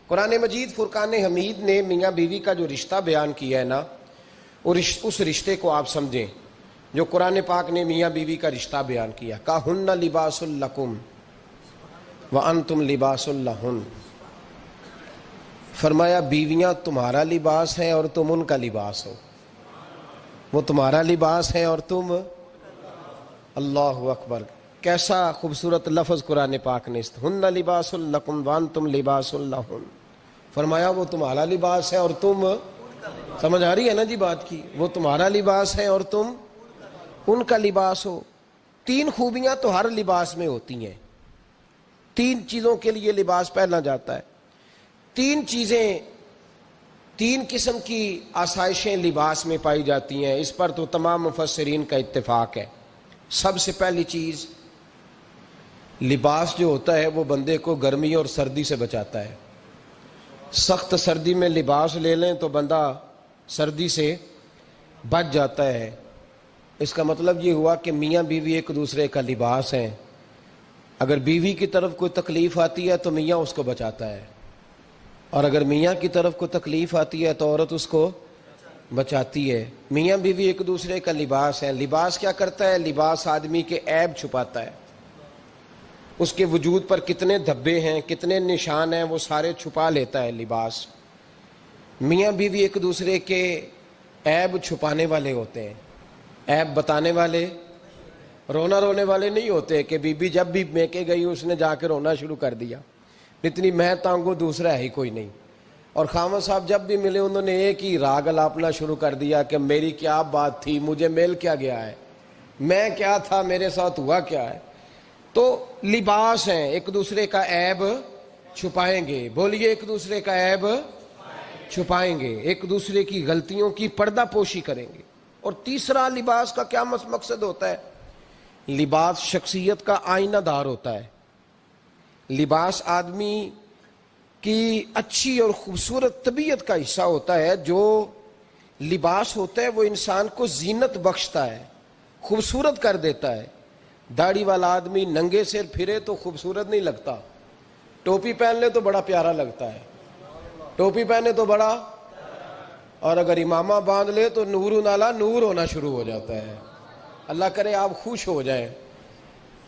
قرآن مجید فرقان حمید نے میاں بیوی کا جو رشتہ بیان کیا ہے نا، اس رشتے کو آپ سمجھیں جو قرآن پاک نے میاں بیوی کا رشتہ بیان کیا. کہن لباس لکم وانتم لباس لہن. فرمایا بیویاں تمہارا لباس ہیں اور تم ان کا لباس ہو. وہ تمہارا لباس ہے اور تم. اللہ اکبر، کیسا خوبصورت لفظ قرآن پاک نے. ہن لباس لکم وانتم لباس لہن. فرمایا وہ تمہارا لباس ہے اور تم. سمجھ آ رہی ہے نا جی بات کی؟ وہ تمہارا لباس ہے اور تم ان کا لباس ہو. تین خوبیاں تو ہر لباس میں ہوتی ہیں. تین چیزوں کے لیے لباس پہنا جاتا ہے. تین چیزیں، تین قسم کی آسائشیں لباس میں پائی جاتی ہیں. اس پر تو تمام مفسرین کا اتفاق ہے. سب سے پہلی چیز، لباس جو ہوتا ہے وہ بندے کو گرمی اور سردی سے بچاتا ہے. سخت سردی میں لباس لے لیں تو بندہ سردی سے بچ جاتا ہے. اس کا مطلب یہ ہوا کہ میاں بیوی ایک دوسرے کا لباس ہیں. اگر بیوی کی طرف کوئی تکلیف آتی ہے تو میاں اس کو بچاتا ہے، اور اگر میاں کی طرف کوئی تکلیف آتی ہے تو عورت اس کو بچاتی ہے. میاں بیوی ایک دوسرے کا لباس ہے. لباس کیا کرتا ہے؟ لباس آدمی کے عیب چھپاتا ہے. اس کے وجود پر کتنے دھبے ہیں، کتنے نشان ہیں، وہ سارے چھپا لیتا ہے لباس. میاں بیوی ایک دوسرے کے عیب چھپانے والے ہوتے ہیں. عیب بتانے والے، رونا رونے والے نہیں ہوتے کہ بی بی جب بھی میکے گئی اس نے جا کے رونا شروع کر دیا. اتنی میں تانگو دوسرا ہے ہی کوئی نہیں. اور خامد صاحب جب بھی ملے انہوں نے ایک ہی راگ الاپنا شروع کر دیا کہ میری کیا بات تھی، مجھے مل کیا گیا ہے، میں کیا تھا، میرے ساتھ ہوا کیا ہے. تو لباس ہیں، ایک دوسرے کا عیب چھپائیں گے. بولیے، ایک دوسرے کا عیب چھپائیں گے، ایک دوسرے کی غلطیوں کی پردہ پوشی کریں گے. اور تیسرا، لباس کا کیا مقصد ہوتا ہے؟ لباس شخصیت کا آئینہ دار ہوتا ہے. لباس آدمی کی اچھی اور خوبصورت طبیعت کا حصہ ہوتا ہے. جو لباس ہوتا ہے وہ انسان کو زینت بخشتا ہے، خوبصورت کر دیتا ہے. داڑھی والا آدمی ننگے سر پھرے تو خوبصورت نہیں لگتا. ٹوپی پہن لے تو بڑا پیارا لگتا ہے. ٹوپی پہنے تو بڑا، اور اگر امامہ باندھ لے تو نور نالا نور ہونا شروع ہو جاتا ہے. اللہ کرے آپ خوش ہو جائیں،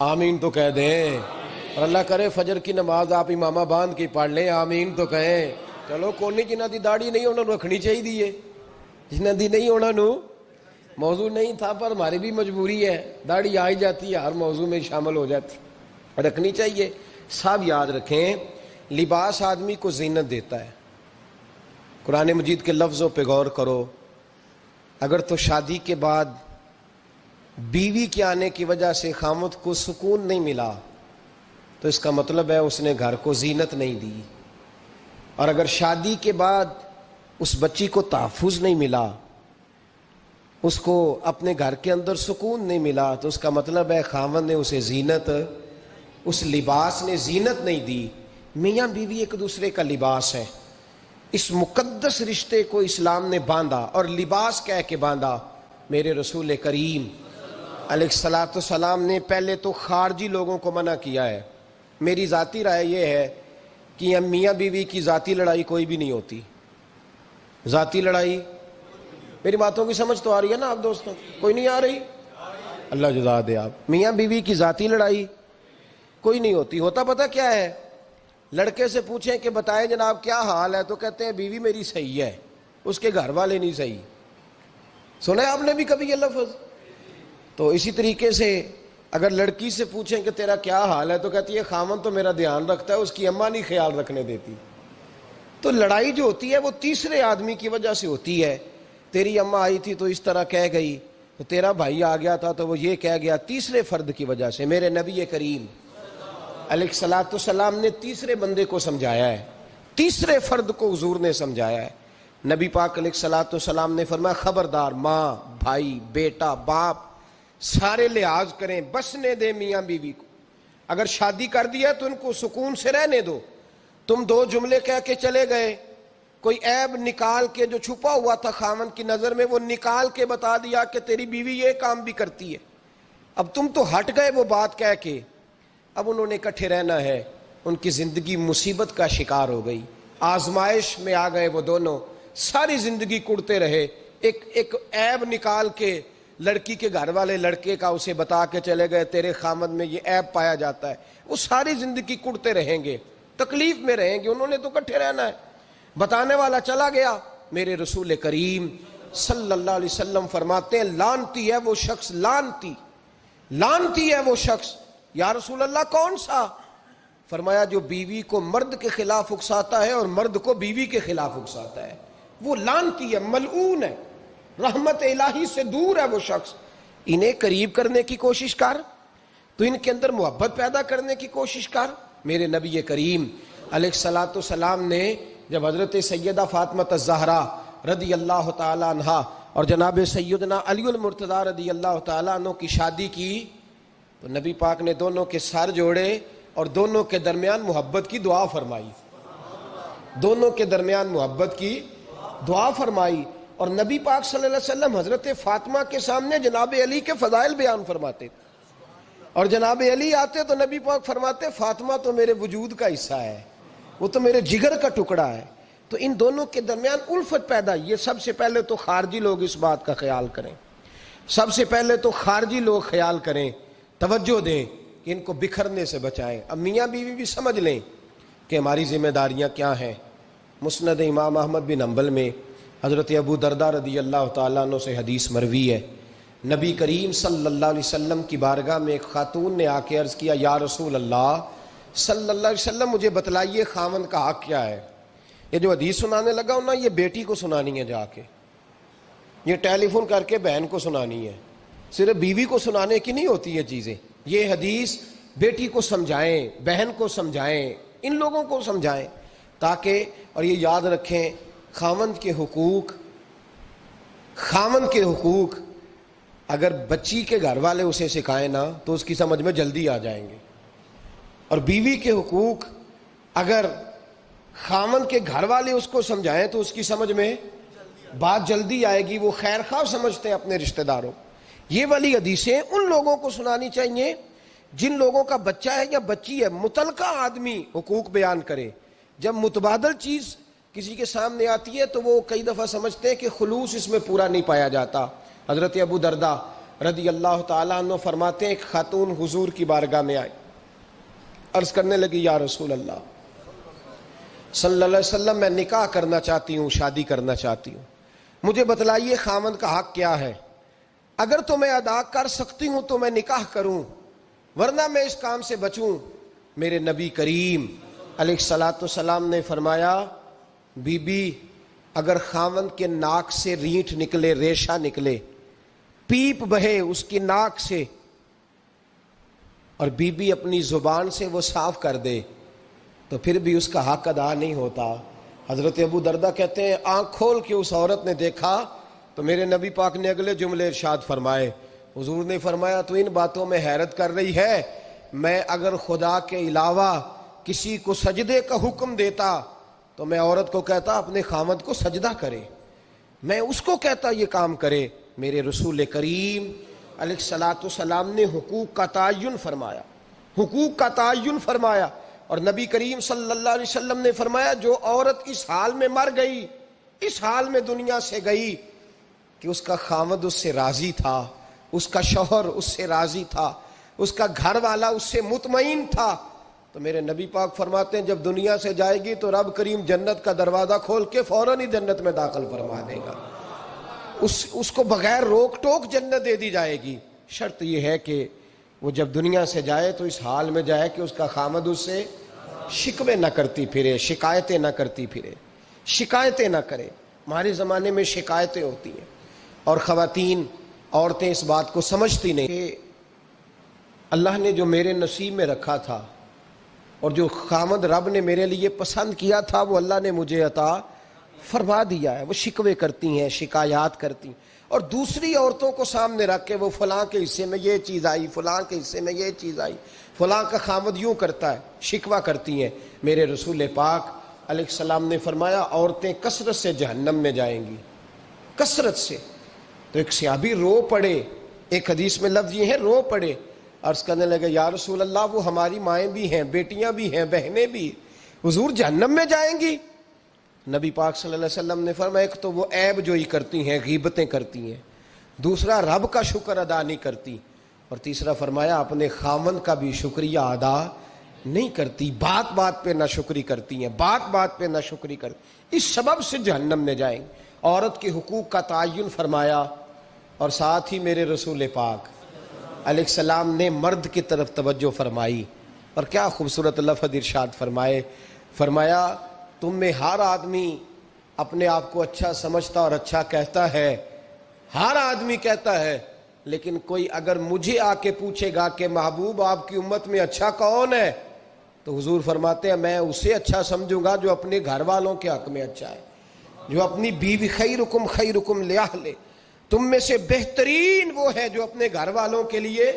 آمین تو کہہ دیں. اور اللہ کرے فجر کی نماز آپ امامہ باندھ کے پڑھ لیں، آمین تو کہیں. چلو کوئی جنہ دی داڑھی نہیں انہوں نے رکھنی چاہیے، جنہ دی نہیں ہونا نو موضوع نہیں تھا، پر ہماری بھی مجبوری ہے. داڑھی آ ہی جاتی ہے، ہر موضوع میں شامل ہو جاتی، رکھنی چاہیے. سب یاد رکھیں، لباس آدمی کو زینت دیتا ہے. قرآن مجید کے لفظوں پہ غور کرو. اگر تو شادی کے بعد بیوی کے آنے کی وجہ سے خامد کو سکون نہیں ملا تو اس کا مطلب ہے اس نے گھر کو زینت نہیں دی. اور اگر شادی کے بعد اس بچی کو تحفظ نہیں ملا، اس کو اپنے گھر کے اندر سکون نہیں ملا، تو اس کا مطلب ہے خامد نے اسے زینت، اس لباس نے زینت نہیں دی. میاں بیوی ایک دوسرے کا لباس ہے. اس مقدس رشتے کو اسلام نے باندھا، اور لباس کہہ کے باندھا. میرے رسول کریم علیہ الصلاۃ والسلام نے پہلے تو خارجی لوگوں کو منع کیا ہے. میری ذاتی رائے یہ ہے کہ میاں بیوی کی ذاتی لڑائی کوئی بھی نہیں ہوتی. ذاتی لڑائی، میری باتوں کی سمجھ تو آ رہی ہے نا آپ دوستوں؟ کوئی نہیں آ رہی؟ اللہ جزا دے. آپ میاں بیوی کی ذاتی لڑائی کوئی نہیں ہوتی. ہوتا پتہ کیا ہے؟ لڑکے سے پوچھیں کہ بتائیں جناب کیا حال ہے، تو کہتے ہیں بیوی میری صحیح ہے، اس کے گھر والے نہیں صحیح. سنا ہے آپ نے بھی کبھی یہ لفظ؟ تو اسی طریقے سے اگر لڑکی سے پوچھیں کہ تیرا کیا حال ہے، تو کہتی ہے خامن تو میرا دھیان رکھتا ہے، اس کی اماں نہیں خیال رکھنے دیتی. تو لڑائی جو ہوتی ہے وہ تیسرے آدمی کی وجہ سے ہوتی ہے. تیری اماں آئی تھی تو اس طرح کہہ گئی، تو تیرا بھائی آ گیا تھا تو وہ یہ کہہ گیا، تیسرے فرد کی وجہ سے. میرے نبی کریم علیہ الصلاۃ والسلام نے تیسرے بندے کو سمجھایا ہے، تیسرے فرد کو حضور نے سمجھایا ہے. نبی پاک علیہ الصلاۃ والسلام نے فرمایا خبردار، ماں، بھائی، بیٹا، باپ سارے لحاظ کریں، بسنے دیں میاں بیوی کو. اگر شادی کر دیا تو ان کو سکون سے رہنے دو. تم دو جملے کہہ کے چلے گئے، کوئی عیب نکال کے جو چھپا ہوا تھا خامن کی نظر میں وہ نکال کے بتا دیا کہ تیری بیوی یہ کام بھی کرتی ہے. اب تم تو ہٹ گئے وہ بات کہہ کے، اب انہوں نے اکٹھے رہنا ہے، ان کی زندگی مصیبت کا شکار ہو گئی. آزمائش میں آ گئے وہ دونوں، ساری زندگی کڑتے رہے، ایک عیب نکال کے لڑکی کے گھر والے لڑکے کا اسے بتا کے چلے گئے تیرے خامد میں یہ عیب پایا جاتا ہے، وہ ساری زندگی کڑتے رہیں گے، تکلیف میں رہیں گے، انہوں نے تو اکٹھے رہنا ہے۔ بتانے والا چلا گیا، میرے رسول کریم صلی اللہ علیہ وسلم فرماتے ہیں لعنتی ہے وہ شخص، لعنتی ہے وہ شخص۔ یا رسول اللہ کون سا؟ فرمایا جو بیوی کو مرد کے خلاف اکساتا ہے اور مرد کو بیوی کے خلاف اکساتا ہے، وہ لعنتی ہے، ملعون ہے، رحمت الہی سے دور ہے وہ شخص۔ انہیں قریب کرنے کی کوشش کر، تو ان کے اندر محبت پیدا کرنے کی کوشش کر۔ میرے نبی کریم علیہ الصلوۃ والسلام نے جب حضرت سیدہ فاطمہ الزہرا رضی اللہ تعالی عنہا اور جناب سیدنا علی المرتضیٰ رضی اللہ تعالی عنہ کی شادی کی تو نبی پاک نے دونوں کے سر جوڑے اور دونوں کے درمیان محبت کی دعا فرمائی، دونوں کے درمیان محبت کی دعا فرمائی۔ اور نبی پاک صلی اللہ علیہ وسلم حضرت فاطمہ کے سامنے جناب علی کے فضائل بیان فرماتے تھے، اور جناب علی آتے تو نبی پاک فرماتے فاطمہ تو میرے وجود کا حصہ ہے، وہ تو میرے جگر کا ٹکڑا ہے۔ تو ان دونوں کے درمیان الفت پیدا، یہ سب سے پہلے تو خارجی لوگ اس بات کا خیال کریں، سب سے پہلے تو خارجی لوگ خیال کریں، توجہ دیں کہ ان کو بکھرنے سے بچائیں۔ اب میاں بیوی بھی سمجھ لیں کہ ہماری ذمہ داریاں کیا ہیں۔ مسند امام احمد بن حنبل میں حضرت ابو درداء رضی اللہ تعالیٰ عنہ سے حدیث مروی ہے، نبی کریم صلی اللہ علیہ وسلم کی بارگاہ میں ایک خاتون نے آ کے عرض کیا یا رسول اللہ صلی اللہ علیہ وسلم مجھے بتلائیے خاوند کا حق کیا ہے۔ یہ جو حدیث سنانے لگا ہوں نا، یہ بیٹی کو سنانی ہے، جا کے یہ ٹیلی فون کر کے بہن کو سنانی ہے، صرف بیوی کو سنانے کی نہیں ہوتی یہ چیزیں۔ یہ حدیث بیٹی کو سمجھائیں، بہن کو سمجھائیں، ان لوگوں کو سمجھائیں تاکہ، اور یہ یاد رکھیں خاوند کے حقوق اگر بچی کے گھر والے اسے سکھائیں نا تو اس کی سمجھ میں جلدی آ جائیں گے، اور بیوی کے حقوق اگر خاوند کے گھر والے اس کو سمجھائیں تو اس کی سمجھ میں بات جلدی آئے گی، وہ خیر خواہ سمجھتے ہیں اپنے رشتہ داروں۔ یہ والی حدیثیں ان لوگوں کو سنانی چاہیے جن لوگوں کا بچہ ہے یا بچی ہے، متعلقہ آدمی حقوق بیان کرے۔ جب متبادل چیز کسی کے سامنے آتی ہے تو وہ کئی دفعہ سمجھتے ہیں کہ خلوص اس میں پورا نہیں پایا جاتا۔ حضرت ابو درداء رضی اللہ تعالیٰ عنہ فرماتے ہیں ایک خاتون حضور کی بارگاہ میں آئی، عرض کرنے لگی یا رسول اللہ صلی اللہ علیہ وسلم میں نکاح کرنا چاہتی ہوں، شادی کرنا چاہتی ہوں، مجھے بتلائیے خاوند کا حق کیا ہے، اگر تو میں ادا کر سکتی ہوں تو میں نکاح کروں، ورنہ میں اس کام سے بچوں۔ میرے نبی کریم علیہ الصلوۃ والسلام نے فرمایا بی بی اگر خاوند کے ناک سے رینٹ نکلے، ریشہ نکلے، پیپ بہے اس کی ناک سے، اور بی بی اپنی زبان سے وہ صاف کر دے تو پھر بھی اس کا حق ادا نہیں ہوتا۔ حضرت ابو درداء کہتے ہیں آنکھ کھول کے اس عورت نے دیکھا تو میرے نبی پاک نے اگلے جملے ارشاد فرمائے، حضور نے فرمایا تو ان باتوں میں حیرت کر رہی ہے، میں اگر خدا کے علاوہ کسی کو سجدے کا حکم دیتا تو میں عورت کو کہتا اپنے خاوند کو سجدہ کرے، میں اس کو کہتا یہ کام کرے۔ میرے رسول کریم علیہ الصلوۃ والسلام نے حقوق کا تعین فرمایا، حقوق کا تعین فرمایا، اور نبی کریم صلی اللہ علیہ وسلم نے فرمایا جو عورت اس حال میں مر گئی، اس حال میں دنیا سے گئی کہ اس کا خاوند اس سے راضی تھا، اس کا شوہر اس سے راضی تھا، اس کا گھر والا اس سے مطمئن تھا، تو میرے نبی پاک فرماتے ہیں جب دنیا سے جائے گی تو رب کریم جنت کا دروازہ کھول کے فوراً ہی جنت میں داخل فرما دے گا، اس کو بغیر روک ٹوک جنت دے دی جائے گی۔ شرط یہ ہے کہ وہ جب دنیا سے جائے تو اس حال میں جائے کہ اس کا خاوند اس سے شکوے نہ کرتی پھرے، شکایتیں نہ کرتی پھرے، شکایتیں نہ کرے۔ ہمارے زمانے میں شکایتیں ہوتی ہیں اور خواتین، عورتیں اس بات کو سمجھتی نہیں کہ اللہ نے جو میرے نصیب میں رکھا تھا اور جو خاوند رب نے میرے لیے پسند کیا تھا وہ اللہ نے مجھے عطا فرما دیا ہے۔ وہ شکوے کرتی ہیں، شکایات کرتی ہیں، اور دوسری عورتوں کو سامنے رکھ کے وہ فلاں کے حصے میں یہ چیز آئی، فلاں کے حصے میں یہ چیز آئی، فلاں کا خاوند یوں کرتا ہے، شکوہ کرتی ہیں۔ میرے رسول پاک علیہ السلام نے فرمایا عورتیں کثرت سے جہنم میں جائیں گی، کثرت سے۔ تو ایک صحابی رو پڑے، ایک حدیث میں لفظ یہ ہے رو پڑے، عرض کرنے لگے یا رسول اللہ وہ ہماری مائیں بھی ہیں، بیٹیاں بھی ہیں، بہنیں بھی، حضور جہنم میں جائیں گی؟ نبی پاک صلی اللہ علیہ وسلم نے فرمایا ایک تو وہ عیب جوئی کرتی ہیں، غیبتیں کرتی ہیں، دوسرا رب کا شکر ادا نہیں کرتی، اور تیسرا فرمایا اپنے خاوند کا بھی شکریہ ادا نہیں کرتی، بات بات پہ ناشکری کرتی ہیں، بات بات پہ ناشکری کرتی، اس سبب سے جہنم میں جائیں۔ عورت کے حقوق کا تعین فرمایا، اور ساتھ ہی میرے رسول پاک علیہ السلام نے مرد کی طرف توجہ فرمائی، اور کیا خوبصورت لفظ ارشاد فرمایا تم میں ہر آدمی اپنے آپ کو اچھا سمجھتا اور اچھا کہتا ہے، ہر آدمی کہتا ہے، لیکن کوئی اگر مجھے آ کے پوچھے گا کہ محبوب آپ کی امت میں اچھا کون ہے، تو حضور فرماتے ہیں میں اسے اچھا سمجھوں گا جو اپنے گھر والوں کے حق میں اچھا ہے، جو اپنی بیوی خیرکم لأہلہ، تم میں سے بہترین وہ ہے جو اپنے گھر والوں کے لیے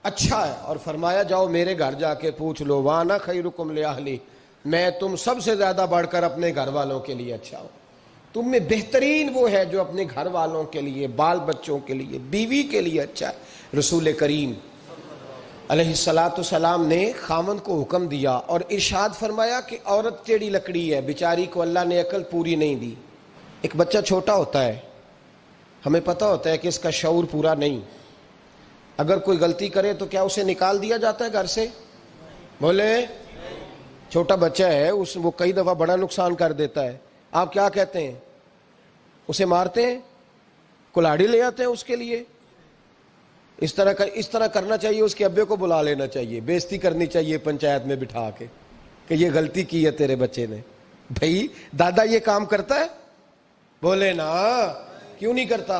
اچھا ہے۔ اور فرمایا جاؤ میرے گھر جا کے پوچھ لو، وانا خیرکم لأہلی، میں تم سب سے زیادہ بڑھ کر اپنے گھر والوں کے لیے اچھا ہوں، تم میں بہترین وہ ہے جو اپنے گھر والوں کے لیے، بال بچوں کے لیے، بیوی کے لیے اچھا ہے۔ رسول کریم علیہ السلام نے خاوند کو حکم دیا اور ارشاد فرمایا کہ عورت ٹیڑھی لکڑی ہے، بیچاری کو اللہ نے عقل پوری نہیں دی۔ ایک بچہ چھوٹا ہوتا ہے، ہمیں پتہ ہوتا ہے کہ اس کا شعور پورا نہیں، اگر کوئی غلطی کرے تو کیا اسے نکال دیا جاتا ہے گھر سے؟ بولے، چھوٹا بچہ ہے، وہ کئی دفعہ بڑا نقصان کر دیتا ہے، آپ کیا کہتے ہیں؟ اسے مارتے ہیں، کلاڑی لے آتے ہیں اس کے لیے؟ اس طرح کرنا چاہیے، اس کے ابے کو بلا لینا چاہیے، بےزتی کرنی چاہیے پنچایت میں بٹھا کے کہ یہ غلطی کی ہے تیرے بچے نے۔ بھائی دادا یہ کام کرتا ہے؟ بولے نا، کیوں نہیں کرتا؟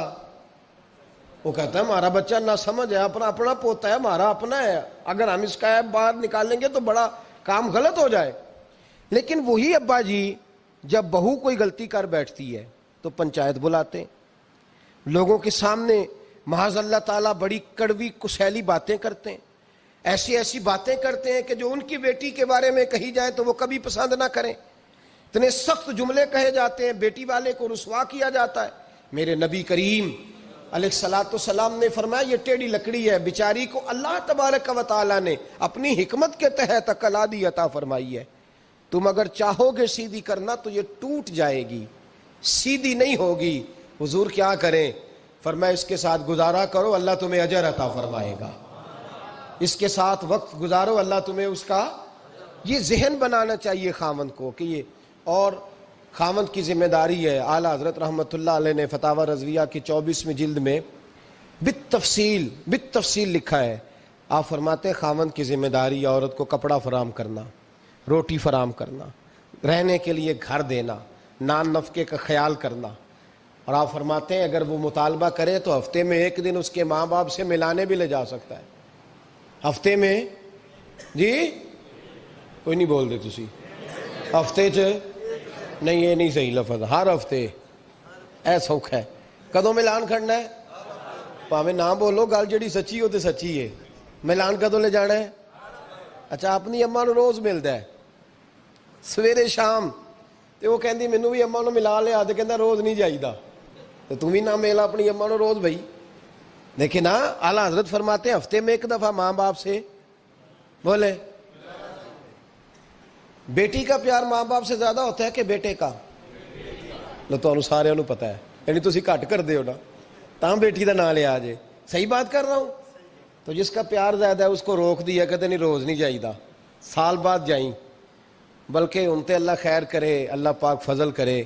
وہ کہتا ہے ہمارا بچہ نہ سمجھ ہے، اپنا پوتا ہے، ہمارا اپنا ہے، اگر ہم اس کا باہر نکالیں گے تو بڑا کام غلط ہو جائے۔ لیکن وہی ابا جی جب بہو کوئی غلطی کر بیٹھتی ہے تو پنچایت بلاتے ہیں، لوگوں کے سامنے معاذ اللہ تعالیٰ بڑی کڑوی کسیلی باتیں کرتے ہیں، ایسی باتیں کرتے ہیں کہ جو ان کی بیٹی کے بارے میں کہی جائے تو وہ کبھی پسند نہ کریں، اتنے سخت جملے کہے جاتے ہیں، بیٹی والے کو رسوا کیا جاتا ہے۔ میرے نبی کریم علیہ السلام نے فرمایا یہ ٹیڑھی لکڑی ہے، بیچاری کو اللہ تبارک و تعالیٰ نے اپنی حکمت کے تحت عقل آدی عطا فرمائی ہے، تم اگر چاہو گے سیدھی کرنا تو یہ ٹوٹ جائے گی، سیدھی نہیں ہوگی۔ حضور کیا کریں؟ فرمایا اس کے ساتھ گزارا کرو، اللہ تمہیں اجر عطا فرمائے گا، اس کے ساتھ وقت گزارو، اللہ تمہیں اس کا، یہ ذہن بنانا چاہیے خاوند کو کہ یہ، اور خاوند کی ذمہ داری ہے۔ اعلیٰ حضرت رحمۃ اللہ علیہ نے فتاوی رضویہ کی 24ویں جلد میں بالتفصیل لکھا ہے، آپ فرماتے ہیں خاوند کی ذمہ داری ہے عورت کو کپڑا فراہم کرنا، روٹی فراہم کرنا، رہنے کے لیے گھر دینا، نان نفقے کا خیال کرنا، اور آپ فرماتے ہیں اگر وہ مطالبہ کرے تو ہفتے میں ایک دن اس کے ماں باپ سے ملانے بھی لے جا سکتا ہے، ہفتے میں، جی کوئی نہیں بول دے تسی، ہفتے نہیں، یہ نہیں صحیح لفظ، ہر ہفتے اے سوکھ ہے، کدوں ملان کرنا ہے؟ پاویں نہ بولو، گل جڑی سچی ہو تو سچی ہے، ملان کدوں لے جانا ہے؟ اچھا اپنی اماں نو روز ملتا ہے سویرے شام، تو وہ کہندی مینوں بھی اماں نو ملا لیا، تو کہندا روز نہیں جائیدا، تو تم بھی نہ مل اپنی اماں نو روز بھائی۔ لیکن ہاں اعلیٰ حضرت فرماتے ہیں ہفتے میں ایک دفعہ ماں باپ سے، بولے، بیٹی کا پیار ماں باپ سے زیادہ ہوتا ہے کہ بیٹے کا؟ لو تو سارے انہوں پتا ہے، یعنی تسی گھٹ کر دے ہو نا، تاں بیٹی دا نام لیا جے، صحیح بات کر رہا ہوں؟ تو جس کا پیار زیادہ ہے اس کو روک دیا، کہتے نہیں روز نہیں جائیدا، سال بعد جائیں، بلکہ ان تے اللہ خیر کرے، اللہ پاک فضل کرے،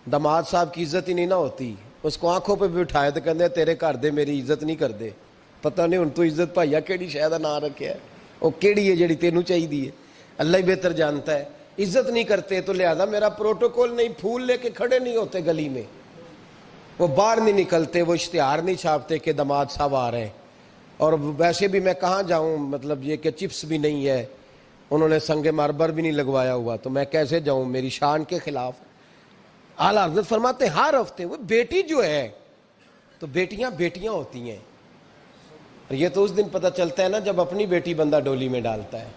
داماد صاحب کی عزت ہی نہیں نہ ہوتی، اس کو آنکھوں پہ بھی اٹھائے تو کہتے ہیں تیرے گھر دے میری عزت نہیں کر دے، پتہ نہیں ان تو عزت بھائیا کیڑی شاید نہ رکھیا ہے، وہ کیڑی ہے جڑی تینوں چاہیے ہے، اللہ ہی بہتر جانتا ہے۔ عزت نہیں کرتے تو لہذا میرا پروٹوکول نہیں، پھول لے کے کھڑے نہیں ہوتے گلی میں، وہ باہر نہیں نکلتے، وہ اشتہار نہیں چھاپتے کہ داماد صاحب آ رہے ہیں، اور ویسے بھی میں کہاں جاؤں، مطلب یہ کہ چپس بھی نہیں ہے، انہوں نے سنگ مرمر بھی نہیں لگوایا ہوا، تو میں کیسے جاؤں، میری شان کے خلاف۔ اعلیٰ حضرت فرماتے ہیں ہر ہفتے وہ بیٹی جو ہے، تو بیٹیاں بیٹیاں ہوتی ہیں، اور یہ تو اس دن پتہ چلتا ہے نا جب اپنی بیٹی بندہ ڈولی میں ڈالتا ہے،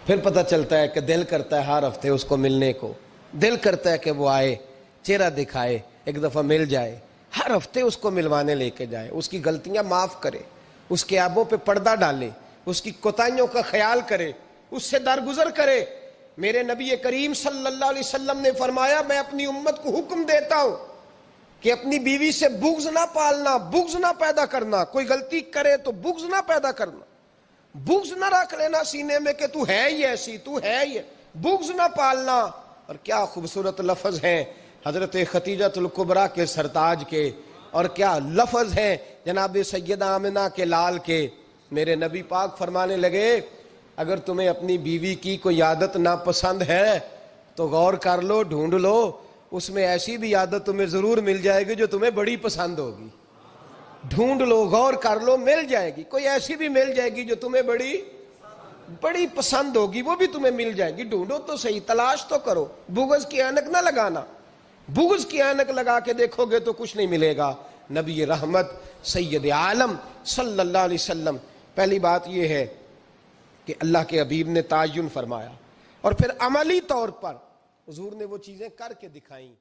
پھر پتہ چلتا ہے کہ دل کرتا ہے ہر ہفتے اس کو ملنے کو، دل کرتا ہے کہ وہ آئے، چہرہ دکھائے، ایک دفعہ مل جائے، ہر ہفتے اس کو ملوانے لے کے جائے، اس کی غلطیاں معاف کرے، اس کے عیبوں پہ پردہ ڈالے، اس کی کوتاہیوں کا خیال کرے، اس سے درگزر کرے، میرے نبی کریم صلی اللہ علیہ وسلم نے فرمایا میں اپنی امت کو حکم دیتا ہوں کہ اپنی بیوی سے بغض نہ پالنا، بغض نہ پیدا کرنا، کوئی غلطی کرے تو بغض نہ پیدا کرنا، بغض نہ رکھ لینا سینے میں کہ تو ہے ہی ایسی، تو ہے ہی، بغض نہ پالنا۔ اور کیا خوبصورت لفظ ہیں حضرت خدیجہ الکبریٰ کے سرتاج کے، اور کیا لفظ ہیں جناب سیدہ آمنہ کے لال کے۔ میرے نبی پاک فرمانے لگے اگر تمہیں اپنی بیوی کی کوئی عادت ناپسند ہے تو غور کر لو، ڈھونڈ لو، اس میں ایسی بھی عادت تمہیں ضرور مل جائے گی جو تمہیں بڑی پسند ہوگی۔ ڈھونڈ لو، غور کر لو، مل جائے گی، کوئی ایسی بھی مل جائے گی جو تمہیں بڑی پسند ہوگی، وہ بھی تمہیں مل جائے گی۔ ڈھونڈو تو صحیح، تلاش تو کرو، بغض کی اینک نہ لگانا، بغض کی اینک لگا کے دیکھو گے تو کچھ نہیں ملے گا۔ نبی رحمت سید عالم صلی اللہ علیہ وسلم، پہلی بات یہ ہے کہ اللہ کے حبیب نے تعین فرمایا، اور پھر عملی طور پر حضور نے وہ چیزیں کر کے دکھائیں۔